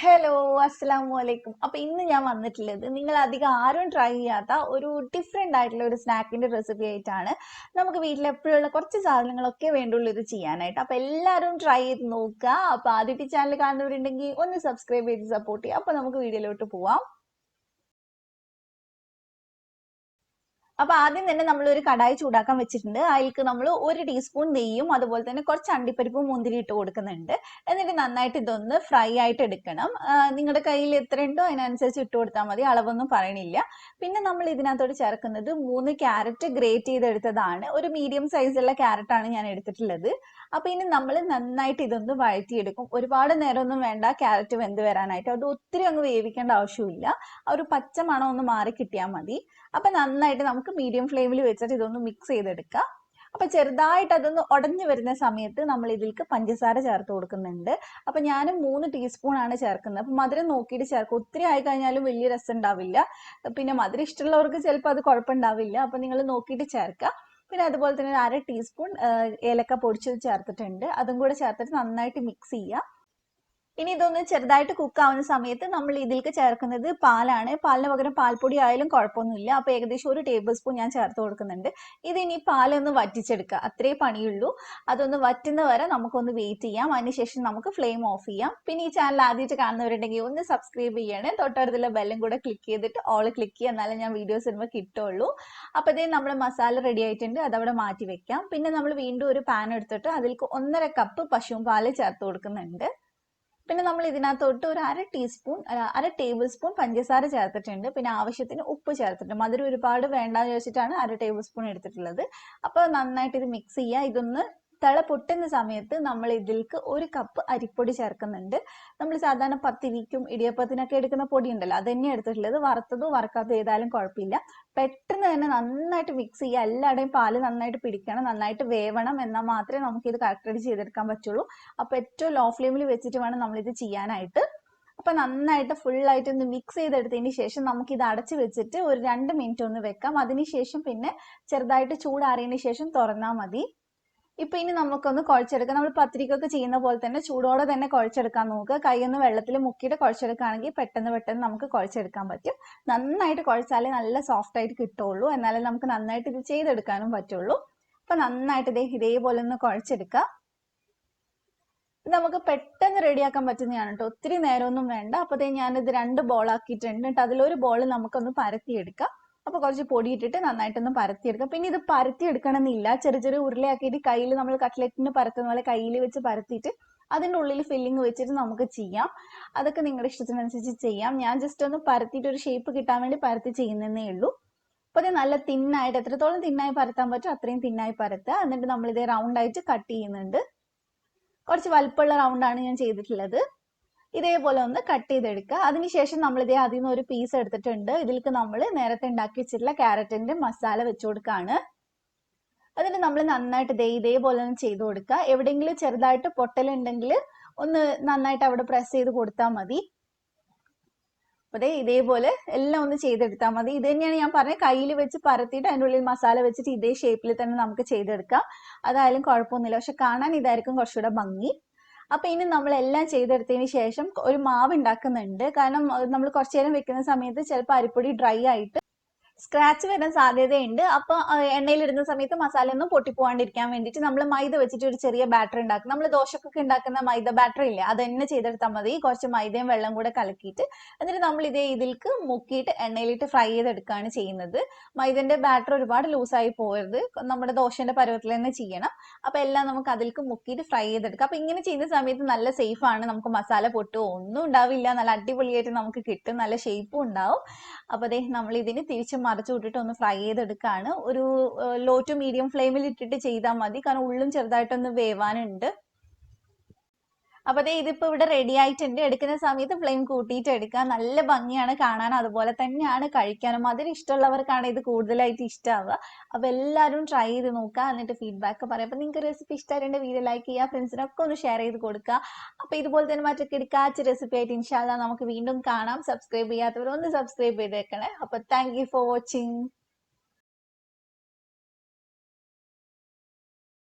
Hello, അസ്സലാമു അലൈക്കും. അപ്പൊ ഇന്ന് ഞാൻ വന്നിട്ടുള്ളത് നിങ്ങൾ അധികം ആരും ട്രൈ ചെയ്യാത്ത ഒരു ഡിഫറെന്റ് ആയിട്ടുള്ള ഒരു സ്നാക്കിന്റെ റെസിപ്പി ആയിട്ടാണ്. നമുക്ക് വീട്ടിൽ എപ്പോഴുള്ള കുറച്ച് സാധനങ്ങളൊക്കെ വേണ്ടുള്ളൂ ഇത് ചെയ്യാനായിട്ട്. അപ്പൊ എല്ലാവരും ട്രൈ ചെയ്ത് നോക്കുക. അപ്പൊ ആദ്യത്തെ ചാനൽ കാണുന്നവരുണ്ടെങ്കിൽ ഒന്ന് സബ്സ്ക്രൈബ് ചെയ്ത് സപ്പോർട്ട് ചെയ്യുക. അപ്പൊ നമുക്ക് വീഡിയോയിലോട്ട് പോവാം. അപ്പൊ ആദ്യം തന്നെ നമ്മൾ ഒരു കടായി ചൂടാക്കാൻ വെച്ചിട്ടുണ്ട്. അതിലേക്ക് നമ്മൾ 1 ടീസ്പൂൺ നെയ്യും അതുപോലെ തന്നെ കുറച്ച് അണ്ടിപ്പരിപ്പും മുന്തിരി ഇട്ട് കൊടുക്കുന്നുണ്ട്. എന്നിട്ട് നന്നായിട്ട് ഇതൊന്ന് ഫ്രൈ ആയിട്ട് എടുക്കണം. നിങ്ങളുടെ കയ്യിൽ എത്ര ഉണ്ടോ അതിനനുസരിച്ച് ഇട്ട് കൊടുത്താൽ മതി, അളവൊന്നും പറയണില്ല. പിന്നെ നമ്മൾ ഇതിനകത്തോട് ചേർക്കുന്നത് 3 ക്യാരറ്റ് ഗ്രേറ്റ് ചെയ്തെടുത്തതാണ്. ഒരു മീഡിയം സൈസുള്ള ക്യാരറ്റാണ് ഞാൻ എടുത്തിട്ടുള്ളത്. അപ്പൊ ഇനി നമ്മൾ നന്നായിട്ട് ഇതൊന്ന് വഴറ്റിയെടുക്കും. ഒരുപാട് നേരമൊന്നും വേണ്ട ക്യാരറ്റ് വെന്ത് വരാനായിട്ട്. അത് ഒത്തിരി അങ്ങ് വേവിക്കേണ്ട ആവശ്യമില്ല. ആ ഒരു പച്ച മണം ഒന്ന് മാറി കിട്ടിയാൽ മതി. അപ്പൊ നന്നായിട്ട് നമുക്ക് മീഡിയം ഫ്ലെയിമിൽ വെച്ചിട്ട് ഇതൊന്ന് മിക്സ് ചെയ്തെടുക്കാം. അപ്പൊ ചെറുതായിട്ട് അതൊന്ന് ഉടഞ്ഞു വരുന്ന സമയത്ത് നമ്മൾ ഇതിലേക്ക് പഞ്ചസാര ചേർത്ത് കൊടുക്കുന്നുണ്ട്. അപ്പൊ ഞാൻ 3 ടീസ്പൂൺ ആണ് ചേർക്കുന്നത്. അപ്പൊ മധുരം നോക്കിയിട്ട് ചേർക്കും. ഒത്തിരി ആയി കഴിഞ്ഞാലും വലിയ രസം ഉണ്ടാവില്ല. പിന്നെ മധുരം ഇഷ്ടമുള്ളവർക്ക് ചിലപ്പോൾ അത് കുഴപ്പമുണ്ടാവില്ല. അപ്പൊ നിങ്ങൾ നോക്കിയിട്ട് ചേർക്കുക. പിന്നെ അതുപോലെ തന്നെ 1/2 ടീസ്പൂൺ ഏലക്ക പൊടിച്ചത് ചേർത്തിട്ടുണ്ട്. അതും കൂടെ ചേർത്തിട്ട് നന്നായിട്ട് മിക്സ് ചെയ്യുക. ഇനി ഇതൊന്ന് ചെറുതായിട്ട് കുക്ക് ആവുന്ന സമയത്ത് നമ്മൾ ഇതിലേക്ക് ചേർക്കുന്നത് പാലാണ്. പാലിന് പകരം പാൽപ്പൊടി ആയാലും കുഴപ്പമൊന്നുമില്ല. അപ്പൊ ഏകദേശം 1 ടേബിൾ സ്പൂൺ ഞാൻ ചേർത്ത് കൊടുക്കുന്നുണ്ട്. ഇത് ഇനി പാലൊന്ന് വറ്റിച്ചെടുക്കുക, അത്രേ പണിയുള്ളൂ. അതൊന്ന് വറ്റുന്ന വരെ നമുക്കൊന്ന് വെയിറ്റ് ചെയ്യാം. അതിനുശേഷം നമുക്ക് ഫ്ലെയിം ഓഫ് ചെയ്യാം. പിന്നെ ഈ ചാനൽ ആദ്യമായിട്ട് കാണുന്നവരുണ്ടെങ്കിൽ ഒന്ന് സബ്സ്ക്രൈബ് ചെയ്യണേ. തൊട്ടടുത്തുള്ള ബെല്ലും കൂടെ ക്ലിക്ക് ചെയ്തിട്ട് ഓൾ ക്ലിക്ക് ചെയ്യുക, എന്നാലേ ഞാൻ വീഡിയോസ് ഇടുമ്പോൾ കിട്ടുള്ളൂ. അപ്പൊ ഇതേ നമ്മൾ മസാല റെഡി ആയിട്ടുണ്ട്, അതവിടെ മാറ്റി വെക്കാം. പിന്നെ നമ്മൾ വീണ്ടും ഒരു പാൻ എടുത്തിട്ട് അതിലേക്ക് 1.5 കപ്പ് പശുവും പാല് ചേർത്ത് കൊടുക്കുന്നുണ്ട്. പിന്നെ നമ്മൾ ഇതിനകത്തോട്ട് ഒരു 1/2 ടേബിൾ സ്പൂൺ പഞ്ചസാര ചേർത്തിട്ടുണ്ട്. പിന്നെ ആവശ്യത്തിന് ഉപ്പ് ചേർത്തിട്ടുണ്ട്. മധുരം ഒരുപാട് വേണ്ടാന്ന് വെച്ചിട്ടാണ് 1/2 ടേബിൾ സ്പൂൺ എടുത്തിട്ടുള്ളത്. അപ്പൊ നന്നായിട്ട് ഇത് മിക്സ് ചെയ്യുക. ഇതൊന്ന് തിള പൊട്ടുന്ന സമയത്ത് നമ്മൾ ഇതിലേക്ക് 1 കപ്പ് അരിപ്പൊടി ചേർക്കുന്നുണ്ട്. നമ്മൾ സാധാരണ പത്തിരിക്കും ഇടിയപ്പത്തിനൊക്കെ എടുക്കുന്ന പൊടി ഉണ്ടല്ലോ, അത് തന്നെയാണ് എടുത്തിട്ടുള്ളത്. വറുത്തതോ വറുക്കാത്തതോ ഏതായാലും കുഴപ്പമില്ല. പെട്ടെന്ന് തന്നെ നന്നായിട്ട് മിക്സ് ചെയ്യുക. എല്ലായിടെയും പാല് നന്നായിട്ട് പിടിക്കണം, നന്നായിട്ട് വേവണം. എന്നാൽ മാത്രമേ നമുക്ക് ഇത് കറക്റ്റ് ചെയ്തെടുക്കാൻ പറ്റുള്ളൂ. അപ്പൊ ഏറ്റവും ലോ ഫ്ലെയിമിൽ വെച്ചിട്ട് വേണം നമ്മൾ ഇത് ചെയ്യാനായിട്ട്. അപ്പൊ നന്നായിട്ട് ഫുൾ ആയിട്ട് ഒന്ന് മിക്സ് ചെയ്തെടുത്തതിന് ശേഷം നമുക്ക് ഇത് അടച്ചു വെച്ചിട്ട് ഒരു 2 മിനിറ്റ് ഒന്ന് വെക്കാം. അതിനുശേഷം പിന്നെ ചെറുതായിട്ട് ചൂടാറിയതിന് ശേഷം തുറന്നാൽ മതി. ഇപ്പൊ ഇനി നമുക്കൊന്ന് കുഴച്ചെടുക്കാം. നമ്മൾ പത്തിരിക്കൊക്കെ ചെയ്യുന്ന പോലെ തന്നെ ചൂടോടെ തന്നെ കുഴച്ചെടുക്കാൻ നോക്കുക. കൈയൊന്ന് വെള്ളത്തിൽ മുക്കിയിട്ട് കുഴച്ചെടുക്കുകയാണെങ്കിൽ പെട്ടെന്ന് നമുക്ക് കുഴച്ചെടുക്കാൻ പറ്റും. നന്നായിട്ട് കുഴച്ചാലേ നല്ല സോഫ്റ്റ് ആയിട്ട് കിട്ടുള്ളൂ. എന്നാലേ നമുക്ക് നന്നായിട്ട് ഇത് ചെയ്തെടുക്കാനും പറ്റുള്ളൂ. അപ്പൊ നന്നായിട്ട് ഇതേപോലെ ഒന്ന് കുഴച്ചെടുക്കുക. നമുക്ക് പെട്ടെന്ന് റെഡിയാക്കാൻ പറ്റുന്നതാണ് കേട്ടോ. ഒത്തിരി നേരമൊന്നും വേണ്ട. അപ്പത്തേ ഞാനിത് 2 ബോൾ ആക്കിയിട്ടുണ്ട്. എന്നിട്ട് അതിലൊരു ബോൾ നമുക്കൊന്ന് പരത്തിയെടുക്കാം. അപ്പൊ കുറച്ച് പൊടി ഇട്ടിട്ട് നന്നായിട്ടൊന്ന് പരത്തിയെടുക്കാം. പിന്നെ ഇത് പരത്തിയെടുക്കണമെന്നില്ല. ചെറിയ ചെറിയ ഉരുളയാക്കിയിട്ട് കയ്യിൽ നമ്മൾ കട്ട്ലറ്റിന് പരത്തുന്ന പോലെ കയ്യിൽ വെച്ച് പരത്തിയിട്ട് അതിൻ്റെ ഉള്ളിൽ ഫില്ലിങ് വെച്ചിട്ട് നമുക്ക് ചെയ്യാം. അതൊക്കെ നിങ്ങളുടെ ഇഷ്ടത്തിനനുസരിച്ച് ചെയ്യാം. ഞാൻ ജസ്റ്റ് ഒന്ന് പരത്തിയിട്ട് ഒരു ഷേപ്പ് കിട്ടാൻ വേണ്ടി പരത്തി ചെയ്യുന്നതേ ഉള്ളൂ. അപ്പൊ അത് നല്ല തിന്നായിട്ട്, എത്രത്തോളം തിന്നായി പരത്താൻ പറ്റും അത്രയും തിന്നായി പരത്തുക. എന്നിട്ട് നമ്മൾ ഇതേ റൗണ്ട് ആയിട്ട് കട്ട് ചെയ്യുന്നുണ്ട്. കുറച്ച് വലുപ്പമുള്ള റൗണ്ടാണ് ഞാൻ ചെയ്തിട്ടുള്ളത്. ഇതേപോലെ ഒന്ന് കട്ട് ചെയ്തെടുക്കുക. അതിനുശേഷം നമ്മൾ അതിൽ നിന്ന് ഒരു പീസ് എടുത്തിട്ടുണ്ട്. ഇതിലേക്ക് നമ്മൾ നേരത്തെ ഉണ്ടാക്കി വെച്ചിട്ടുള്ള ക്യാരറ്റിന്റെ മസാല വെച്ചു കൊടുക്കുകയാണ്. എന്നിട്ട് നമ്മൾ നന്നായിട്ട് ഇതേപോലെ ഒന്ന് ചെയ്ത് കൊടുക്കുക. എവിടെയെങ്കിലും ചെറുതായിട്ട് പൊട്ടലുണ്ടെങ്കിൽ ഒന്ന് നന്നായിട്ട് അവിടെ പ്രസ് ചെയ്ത് കൊടുത്താൽ മതി. അതെ, ഇതേപോലെ എല്ലാം ഒന്ന് ചെയ്തെടുത്താൽ മതി. ഇത് തന്നെയാണ് ഞാൻ പറഞ്ഞത്, കയ്യിൽ വെച്ച് പരത്തിയിട്ട് അതിൻ്റെ ഉള്ളിൽ മസാല വെച്ചിട്ട് ഇതേ ഷേപ്പിൽ തന്നെ നമുക്ക് ചെയ്തെടുക്കാം. അതായാലും കുഴപ്പമൊന്നുമില്ല. പക്ഷെ കാണാൻ ഇതായിരിക്കും കുറച്ചുകൂടെ ഭംഗി. അപ്പൊ ഇനി നമ്മൾ എല്ലാം ചെയ്തെടുത്തതിന് ശേഷം ഒരു മാവ് ഉണ്ടാക്കുന്നുണ്ട്. കാരണം നമ്മൾ കുറച്ചു നേരം വെക്കുന്ന സമയത്ത് ചിലപ്പോൾ അരിപ്പൊടി ഡ്രൈ ആയിട്ട് സ്ക്രാച്ച് വരാൻ സാധ്യതയുണ്ട്. അപ്പൊ എണ്ണയിലിടുന്ന സമയത്ത് മസാല ഒന്നും പൊട്ടിപ്പോവാണ്ടിരിക്കാൻ വേണ്ടിയിട്ട് നമ്മൾ മൈദ വെച്ചിട്ട് ഒരു ചെറിയ ബാറ്റർ ഉണ്ടാക്കും. നമ്മൾ ദോശക്കൊക്കെ ഉണ്ടാക്കുന്ന മൈദ ബാറ്റർ ഇല്ലേ, അത് തന്നെ ചെയ്തെടുത്താൽ മതി. കുറച്ച് മൈദയും വെള്ളം കൂടെ കലക്കിയിട്ട് എന്നിട്ട് നമ്മൾ ഇതിലേക്ക് മുക്കിയിട്ട് എണ്ണയിലിട്ട് ഫ്രൈ ചെയ്തെടുക്കുകയാണ് ചെയ്യുന്നത്. മൈദന്റെ ബാറ്റർ ഒരുപാട് ലൂസായി പോകരുത്. നമ്മുടെ ദോശന്റെ പരുവത്തിൽ തന്നെ ചെയ്യണം. അപ്പൊ എല്ലാം നമുക്ക് അതിലേക്ക് മുക്കിയിട്ട് ഫ്രൈ ചെയ്തെടുക്കാം. അപ്പൊ ഇങ്ങനെ ചെയ്യുന്ന സമയത്ത് നല്ല സേഫ് ആണ്. നമുക്ക് മസാല പൊട്ടുകയോ ഒന്നും ഉണ്ടാവില്ല. നല്ല അടിപൊളിയായിട്ട് നമുക്ക് കിട്ടും. നല്ല ഷേപ്പും ഉണ്ടാവും. അപ്പൊ നമ്മൾ ഇതിന് തിരിച്ച് മറിച്ചു വിട്ടിട്ട് ഒന്ന് ഫ്രൈ ചെയ്തെടുക്കുകയാണ്. ഒരു ലോ ടു മീഡിയം ഫ്ലെയിമിൽ ഇട്ടിട്ട് ചെയ്താൽ മതി. കാരണം ഉള്ളും ചെറുതായിട്ടൊന്ന് വേവാനുണ്ട്. അപ്പൊ ഇതിപ്പോ ഇവിടെ റെഡി ആയിട്ടുണ്ട്. എടുക്കുന്ന സമയത്ത് ഫ്ലെയിം കൂട്ടിയിട്ട് എടുക്കുക. നല്ല ഭംഗിയാണ് കാണാൻ, അതുപോലെ തന്നെയാണ് കഴിക്കാനും. അതിന് ഇഷ്ടമുള്ളവർക്കാണ് ഇത് കൂടുതലായിട്ട് ഇഷ്ടമാവുക. അപ്പൊ എല്ലാവരും ട്രൈ ചെയ്ത് നോക്കുക, എന്നിട്ട് ഫീഡ്ബാക്ക് പറയാം. അപ്പൊ നിങ്ങൾക്ക് റെസിപ്പി ഇഷ്ടമായിട്ട് വീഡിയോ ലൈക്ക് ചെയ്യുക, ഫ്രണ്ട്സിനൊക്കെ ഒന്ന് ഷെയർ ചെയ്ത് കൊടുക്കുക. അപ്പൊ ഇതുപോലെ തന്നെ മറ്റൊക്കെ എടുക്കാച്ച റെസിപ്പി ആയിട്ട് ഇൻഷാ അല്ലാഹ് നമുക്ക് വീണ്ടും കാണാം. സബ്സ്ക്രൈബ് ചെയ്യാത്തവർ ഒന്ന് സബ്സ്ക്രൈബ് ചെയ്തേക്കണേ. അപ്പൊ താങ്ക് യു ഫോർ വാച്ചിങ്.